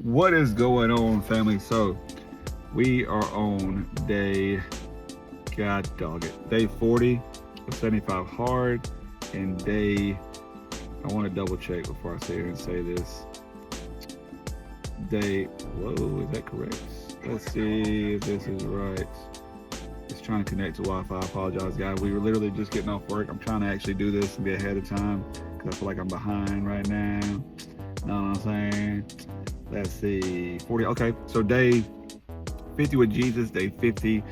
What is going on, family? So we are on day, god dog it, day 40 of 75 hard, and I want to double check before I sit here and say this. Whoa, is that correct? Let's see if this is right. It's trying to connect to Wi-Fi. I apologize, guys. We were literally just getting off work. I'm trying to actually do this and be ahead of time because I feel like I'm behind right now. Know what I'm saying? Let's see, 40. Okay, so day 50 with Jesus, day 50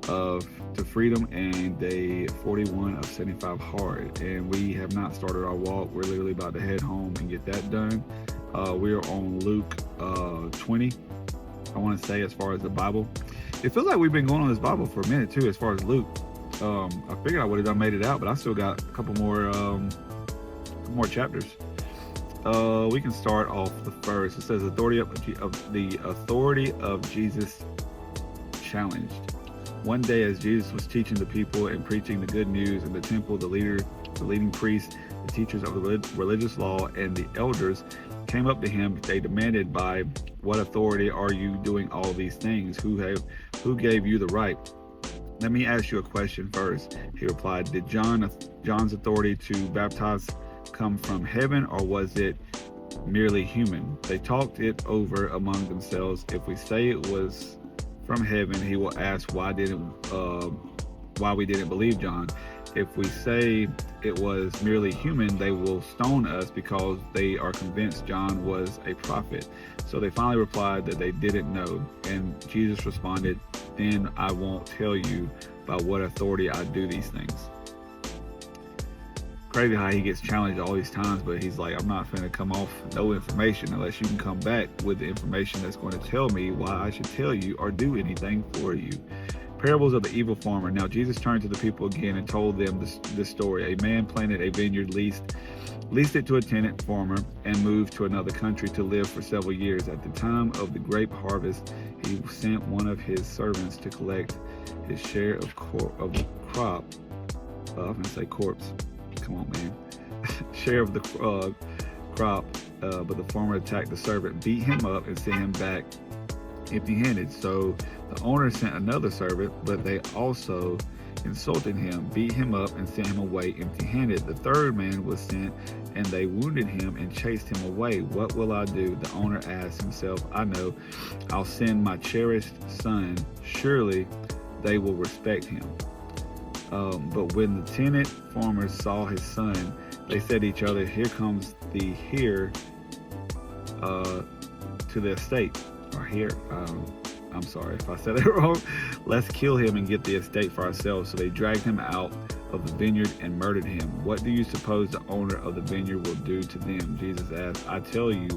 of to freedom, and day 41 of 75 hard. And we have not started our walk. We're literally about to head home and get that done. We are on Luke 20. I want to say, as far as the Bible, it feels like we've been going on this Bible for a minute too. As far as Luke, I figured I would have done made it out, but I still got a couple more chapters. We can start off the first. It says the authority of Jesus challenged. One day, as Jesus was teaching the people and preaching the good news in the temple, the leading priests, the teachers of the religious law, and the elders came up to him. They demanded, "By what authority are you doing all these things? Who gave you the right?" "Let me ask you a question first," he replied. "Did John's authority to baptize come from heaven, or was it merely human?" They talked it over among themselves. "If we say it was from heaven, he will ask why we didn't believe John. If we say it was merely human, they will stone us because they are convinced John was a prophet." So they finally replied that they didn't know. And Jesus responded, "Then I won't tell you by what authority I do these things." Crazy how he gets challenged all these times, but he's like, "I'm not finna come off no information unless you can come back with the information that's going to tell me why I should tell you or do anything for you." Parables of the evil farmer. Now Jesus turned to the people again and told them this story. A man planted a vineyard, leased it to a tenant farmer, and moved to another country to live for several years. At the time of the grape harvest, he sent one of his servants to collect his share of the crop. I'm gonna say corpse. Come on, man. Share of the crop, but the farmer attacked the servant, beat him up, and sent him back empty-handed. So the owner sent another servant, but they also insulted him, beat him up, and sent him away empty-handed. The third man was sent, and they wounded him and chased him away. "What will I do?" the owner asked himself. "I know. I'll send my cherished son. Surely they will respect him." But when the tenant farmers saw his son, they said to each other, "Here comes the heir to the estate." Or here, I'm sorry if I said it wrong. "Let's kill him and get the estate for ourselves." So they dragged him out of the vineyard and murdered him. "What do you suppose the owner of the vineyard will do to them?" Jesus asked. I'll tell you,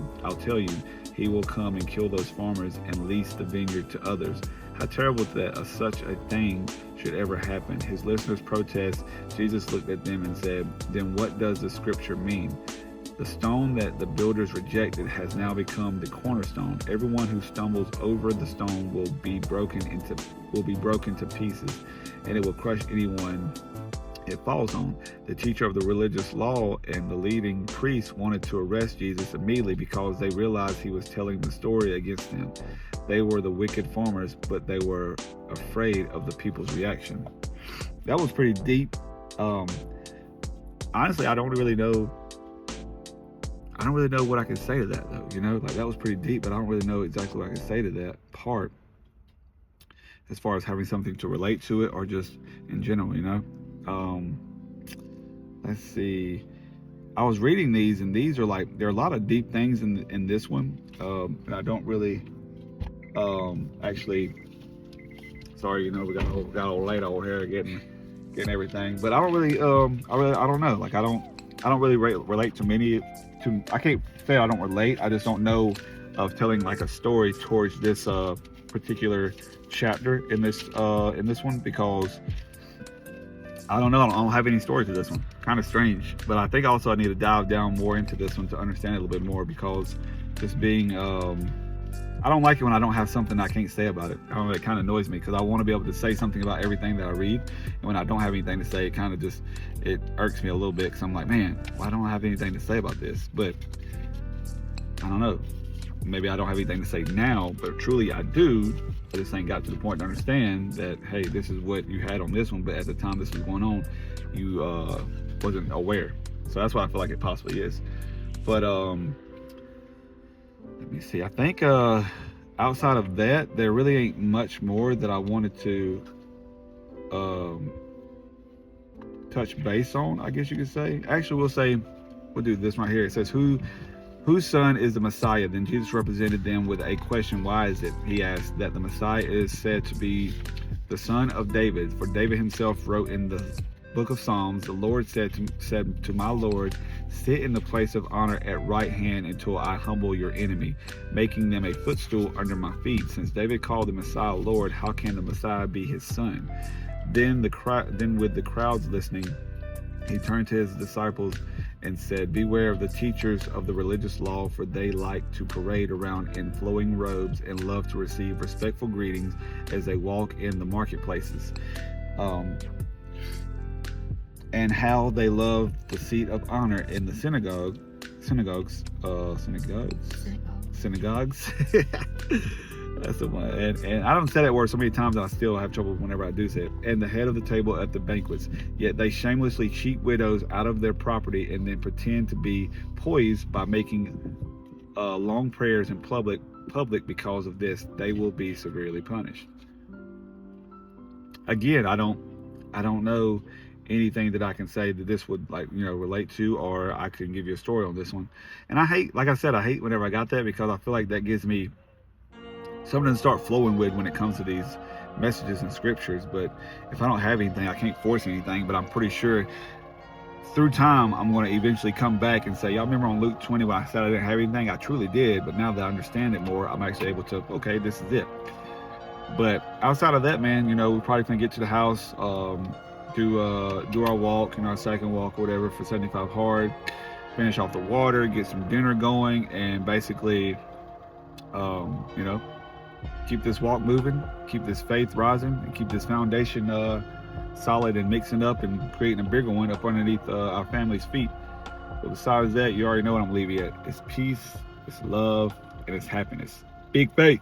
he will come and kill those farmers and lease the vineyard to others. How terrible that such a thing should ever happen. His listeners protest. Jesus looked at them and said, "Then what does the scripture mean? The stone that the builders rejected has now become the cornerstone. Everyone who stumbles over the stone will be broken to pieces, and it will crush anyone it falls on." The teacher of the religious law and the leading priests wanted to arrest Jesus immediately because they realized he was telling the story against them. They were the wicked farmers, but they were afraid of the people's reaction. That was pretty deep. Honestly, I don't really know what I can say to that, though. Like, that was pretty deep, but I don't really know exactly what I can say to that part as far as having something to relate to it or just in general. Let's see. I was reading these, and these are like, there are a lot of deep things in this one. And I don't really actually, sorry, we got old late over here getting everything, but I don't really I don't know. Like, I don't really relate to I can't say I don't relate. I just don't know of telling like a story towards this particular chapter in this one, because I don't know. I don't have any story to this one. Kind of strange, but I think also I need to dive down more into this one to understand it a little bit more, because just being I don't like it when I don't have something I can't say about it. I don't know, it kind of annoys me, because I want to be able to say something about everything that I read, and when I don't have anything to say, it kind of just, it irks me a little bit, because I'm like, man, why don't I have anything to say about this? But I don't know. maybe I don't have anything to say now, but truly I do. I just ain't got to the point to understand that, hey, this is what you had on this one, but at the time this was going on, you wasn't aware. So that's why I feel like it possibly is. But let me see. I think outside of that, there really ain't much more that I wanted to um, touch base on, I guess you could say. Actually, we'll do this right here. It says, whose son is the Messiah? Then Jesus represented them with a question. Why is it? He asked that the Messiah is said to be the son of David. For David himself wrote in the book of Psalms, the Lord said to my Lord, sit in the place of honor at right hand until I humble your enemy, making them a footstool under my feet. Since David called the Messiah Lord, how can the Messiah be his son? Then with the crowds listening, he turned to his disciples and said, beware of the teachers of the religious law, for they like to parade around in flowing robes and love to receive respectful greetings as they walk in the marketplaces. And how they love the seat of honor in the synagogues. That's the one. And I don't say that word so many times that I still have trouble whenever I do say it. And the head of the table at the banquets. Yet they shamelessly cheat widows out of their property and then pretend to be poised by making long prayers in public. Because of this, they will be severely punished. Again, I don't know anything that I can say that this would relate to, or I can give you a story on this one. And I hate whenever I got that, because I feel like that gives me something to start flowing with when it comes to these messages and scriptures. But if I don't have anything, I can't force anything. But I'm pretty sure through time I'm going to eventually come back and say, y'all remember on Luke 20 when I said I didn't have anything? I truly did, but now that I understand it more, I'm actually able to, okay, this is it. But outside of that, man, we're probably gonna get to the house, do our walk, our second walk or whatever for 75 hard, finish off the water, get some dinner going, and basically keep this walk moving, keep this faith rising, and keep this foundation solid and mixing up and creating a bigger one up underneath our family's feet. But besides that, you already know what I'm leaving you at. It's peace, it's love, and it's happiness. Big faith.